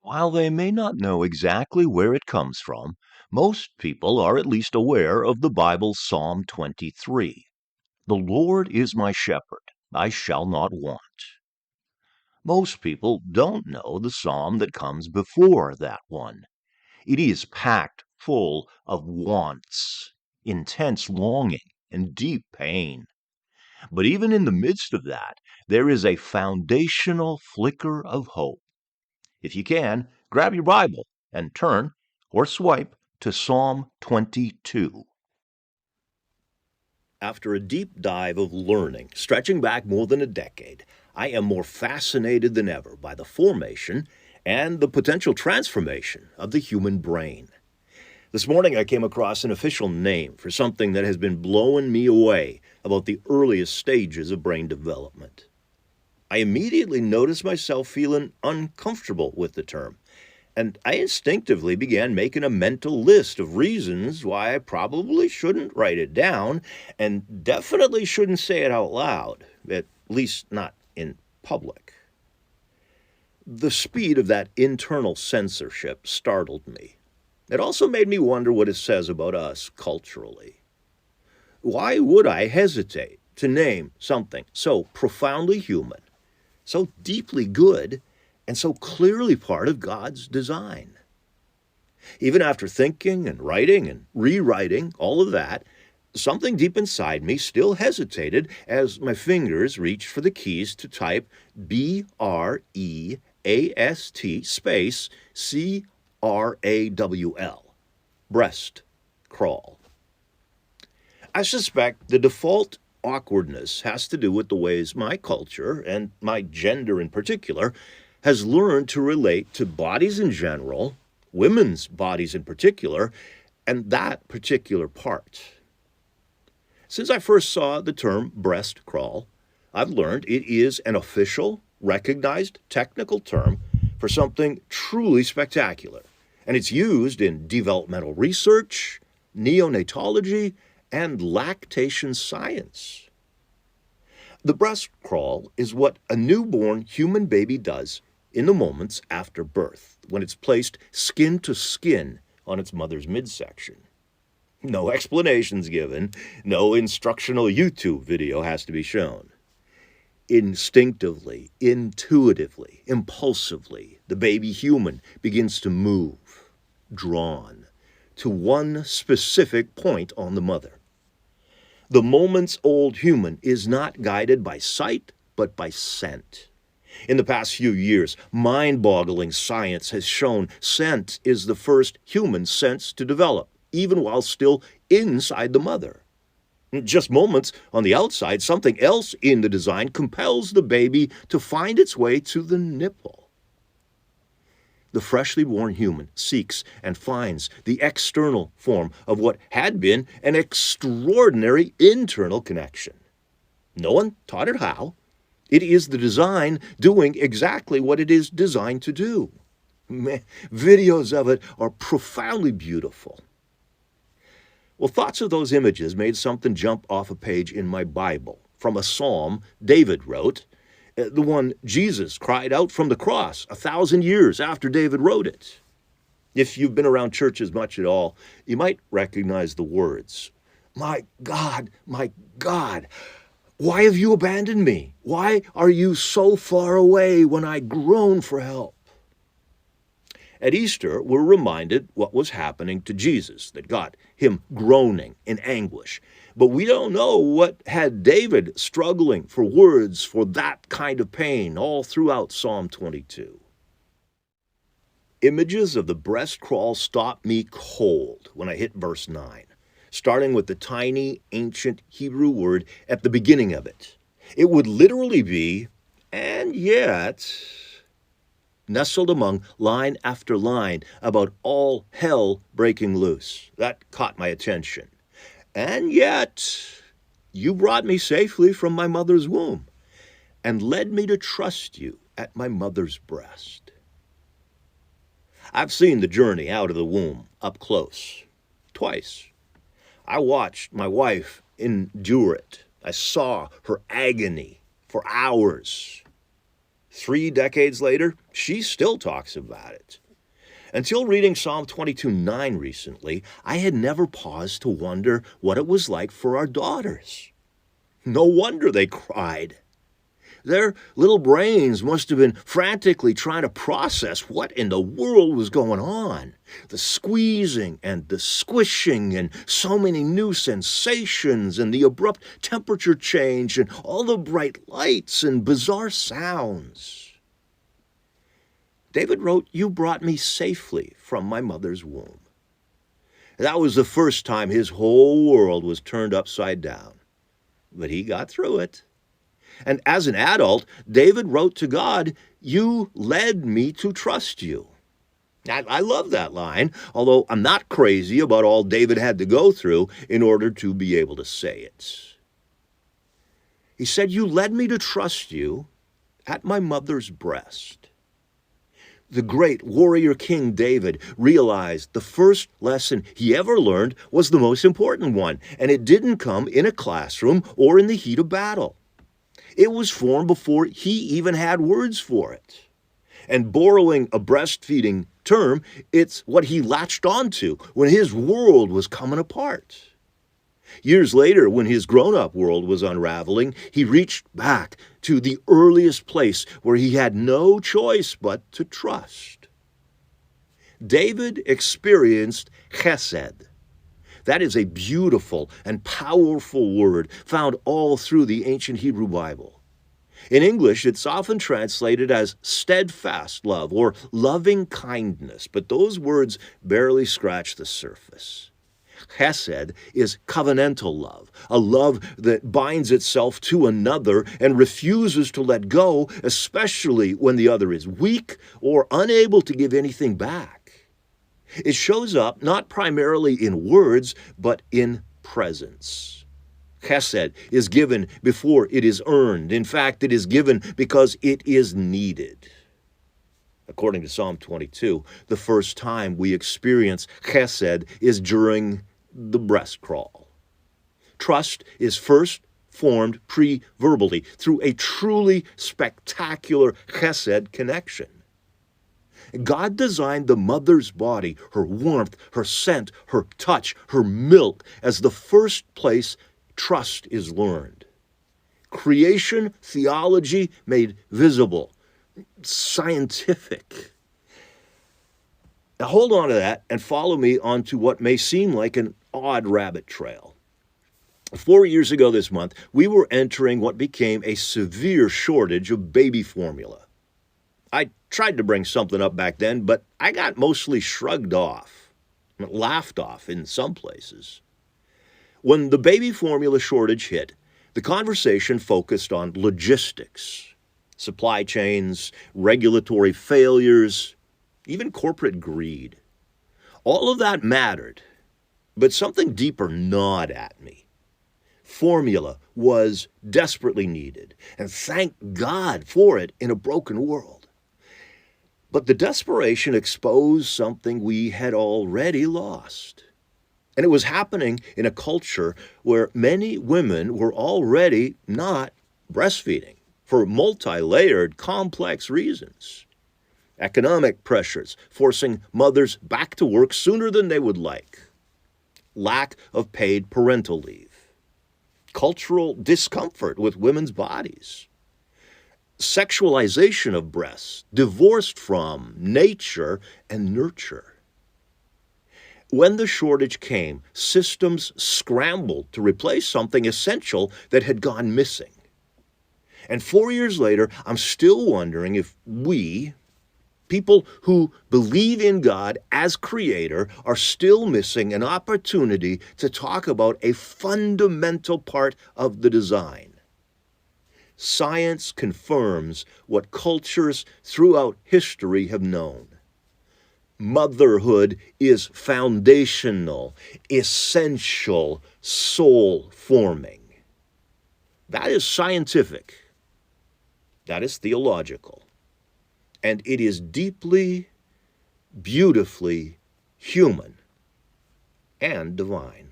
While they may not know exactly where it comes from, most people are at least aware of the Bible's Psalm 23. The Lord is my shepherd, I shall not want. Most people don't know the psalm that comes before that one. It is packed full of wants, intense longing, and deep pain. But even in the midst of that, there is a foundational flicker of hope. If you can, grab your Bible and turn or swipe to Psalm 22. After a deep dive of learning, stretching back more than a decade, I am more fascinated than ever by the formation and the potential transformation of the human brain. This morning I came across an official name for something that has been blowing me away about the earliest stages of brain development. I immediately noticed myself feeling uncomfortable with the term, and I instinctively began making a mental list of reasons why I probably shouldn't write it down and definitely shouldn't say it out loud, at least not in public. The speed of that internal censorship startled me. It also made me wonder what it says about us culturally. Why would I hesitate to name something so profoundly human, so deeply good, and so clearly part of God's design? Even after thinking and writing and rewriting all of that, something deep inside me still hesitated as my fingers reached for the keys to type BREAST space CRAWL, breast crawl. I suspect the default awkwardness has to do with the ways my culture, and my gender in particular, has learned to relate to bodies in general, women's bodies in particular, and that particular part. Since I first saw the term breast crawl, I've learned it is an official, recognized technical term for something truly spectacular, and it's used in developmental research, neonatology, and lactation science. The breast crawl is what a newborn human baby does in the moments after birth, when it's placed skin to skin on its mother's midsection. No explanations given, no instructional YouTube video has to be shown. Instinctively, intuitively, impulsively, the baby human begins to move, drawn to one specific point on the mother. The moments-old human is not guided by sight, but by scent. In the past few years, mind-boggling science has shown scent is the first human sense to develop, even while still inside the mother. Just moments on the outside, something else in the design compels the baby to find its way to the nipple. The freshly born human seeks and finds the external form of what had been an extraordinary internal connection. No one taught it how. It is the design doing exactly what it is designed to do. Videos of it are profoundly beautiful. Well, thoughts of those images made something jump off a page in my Bible from a psalm David wrote, the one Jesus cried out from the cross 1,000 years after David wrote it. If you've been around churches much at all, you might recognize the words, my God, why have you abandoned me? Why are you so far away when I groan for help?" At Easter, we're reminded what was happening to Jesus, that got him groaning in anguish. But we don't know what had David struggling for words for that kind of pain all throughout Psalm 22. Images of the breast crawl stopped me cold when I hit verse 9, starting with the tiny ancient Hebrew word at the beginning of it. It would literally be, and yet, nestled among line after line about all hell breaking loose. That caught my attention. And yet, you brought me safely from my mother's womb and led me to trust you at my mother's breast. I've seen the journey out of the womb up close, twice. I watched my wife endure it. I saw her agony for hours. 3 decades later, she still talks about it. Until reading Psalm 22:9 recently, I had never paused to wonder what it was like for our daughters. No wonder they cried. Their little brains must have been frantically trying to process what in the world was going on. The squeezing and the squishing and so many new sensations and the abrupt temperature change and all the bright lights and bizarre sounds. David wrote, "You brought me safely from my mother's womb." That was the first time his whole world was turned upside down. But he got through it. And as an adult, David wrote to God, "You led me to trust you." I love that line, although I'm not crazy about all David had to go through in order to be able to say it. He said, "You led me to trust you at my mother's breast." The great warrior King David realized the first lesson he ever learned was the most important one, and it didn't come in a classroom or in the heat of battle. It was formed before he even had words for it. And borrowing a breastfeeding term, it's what he latched onto when his world was coming apart. Years later, when his grown-up world was unraveling, he reached back to the earliest place where he had no choice but to trust. David experienced chesed. That is a beautiful and powerful word found all through the ancient Hebrew Bible. In English, it's often translated as steadfast love or loving kindness, but those words barely scratch the surface. Chesed is covenantal love, a love that binds itself to another and refuses to let go, especially when the other is weak or unable to give anything back. It shows up not primarily in words, but in presence. Chesed is given before it is earned. In fact, it is given because it is needed. According to Psalm 22, the first time we experience chesed is during the breast crawl. Trust is first formed pre-verbally through a truly spectacular chesed connection. God designed the mother's body, her warmth, her scent, her touch, her milk, as the first place trust is learned. Creation theology made visible, scientific. Now hold on to that and follow me onto what may seem like an odd rabbit trail. 4 years ago this month, we were entering what became a severe shortage of baby formula. I tried to bring something up back then, but I got mostly shrugged off, laughed off in some places. When the baby formula shortage hit, the conversation focused on logistics, supply chains, regulatory failures, even corporate greed. All of that mattered, but something deeper gnawed at me. Formula was desperately needed, and thank God for it in a broken world. But the desperation exposed something we had already lost. And it was happening in a culture where many women were already not breastfeeding for multi-layered, complex reasons. Economic pressures forcing mothers back to work sooner than they would like. Lack of paid parental leave. Cultural discomfort with women's bodies. Sexualization of breasts, divorced from nature and nurture. When the shortage came, systems scrambled to replace something essential that had gone missing. And 4 years later, I'm still wondering if we, people who believe in God as creator, are still missing an opportunity to talk about a fundamental part of the design. Science confirms what cultures throughout history have known. Motherhood is foundational, essential, soul-forming. That is scientific. That is theological. And it is deeply, beautifully human and divine.